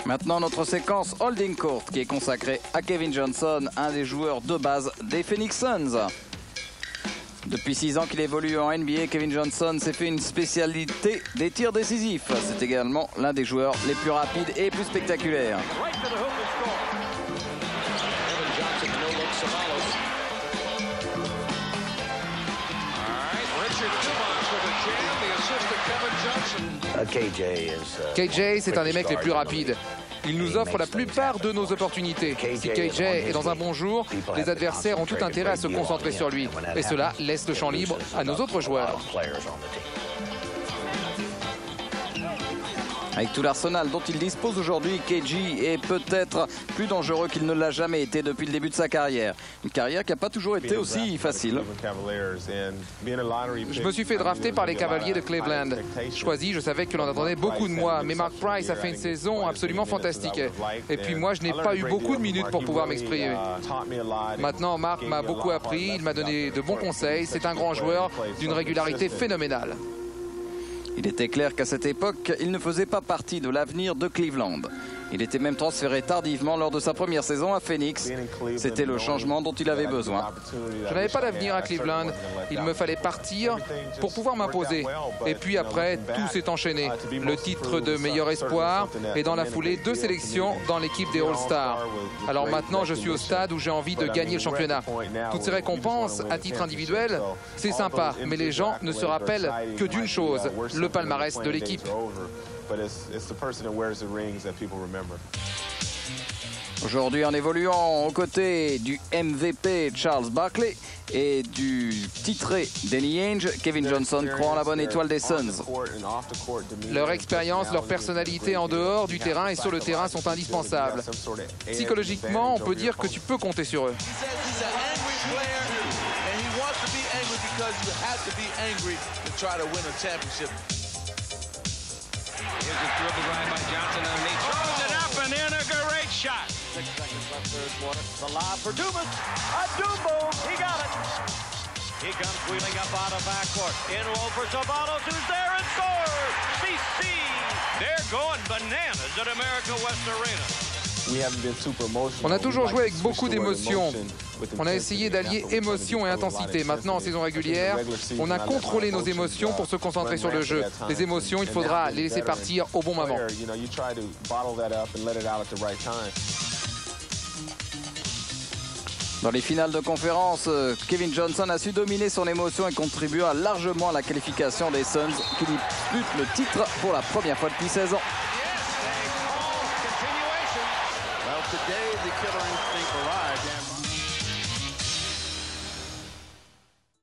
Maintenant, notre séquence Holding Court qui est consacrée à Kevin Johnson, un des joueurs de base des Phoenix Suns. Depuis 6 ans qu'il évolue en NBA, Kevin Johnson s'est fait une spécialité des tirs décisifs. C'est également l'un des joueurs les plus rapides et plus spectaculaires. KJ, c'est un des mecs les plus rapides. Il nous offre la plupart de nos opportunités. Si KJ est dans un bon jour, les adversaires ont tout intérêt à se concentrer sur lui. Et cela laisse le champ libre à nos autres joueurs. Avec tout l'arsenal dont il dispose aujourd'hui, KG est peut-être plus dangereux qu'il ne l'a jamais été depuis le début de sa carrière. Une carrière qui n'a pas toujours été aussi facile. Je me suis fait drafter par les Cavaliers de Cleveland. Choisi, je savais que l'on attendait beaucoup de moi, mais Mark Price a fait une saison absolument fantastique. Et puis moi, je n'ai pas eu beaucoup de minutes pour pouvoir m'exprimer. Maintenant, Mark m'a beaucoup appris, il m'a donné de bons conseils. C'est un grand joueur d'une régularité phénoménale. Il était clair qu'à cette époque, il ne faisait pas partie de l'avenir de Cleveland. Il était même transféré tardivement lors de sa première saison à Phoenix. C'était le changement dont il avait besoin. Je n'avais pas d'avenir à Cleveland. Il me fallait partir pour pouvoir m'imposer. Et puis après, tout s'est enchaîné. Le titre de meilleur espoir et dans la foulée, 2 sélections dans l'équipe des All-Stars. Alors maintenant, je suis au stade où j'ai envie de gagner le championnat. Toutes ces récompenses à titre individuel, c'est sympa. Mais les gens ne se rappellent que d'une chose, le palmarès de l'équipe. Aujourd'hui, en évoluant aux côtés du MVP Charles Barkley et du titré Danny Ainge, Kevin Johnson croit en la bonne étoile des Suns. Leur expérience, leur personnalité en dehors du terrain et sur le terrain sont indispensables. Psychologiquement, on peut dire que tu peux compter sur eux. Here's a dribble drive by Johnson underneath. Throws it up and in a great shot. 6 seconds left, third quarter. The lob for Dumas. Dumbo, he got it. He comes wheeling up out of backcourt. In low for Sabalos, who's there and scores. CC. They're going bananas at America West Arena. On a toujours joué avec beaucoup d'émotions. On a essayé d'allier émotion et intensité. Maintenant, en saison régulière, on a contrôlé nos émotions pour se concentrer sur le jeu. Les émotions, il faudra les laisser partir au bon moment. Dans les finales de conférence, Kevin Johnson a su dominer son émotion et contribua largement à la qualification des Suns qui disputent le titre pour la première fois depuis 16 ans. Today, the killer instinct arrived, and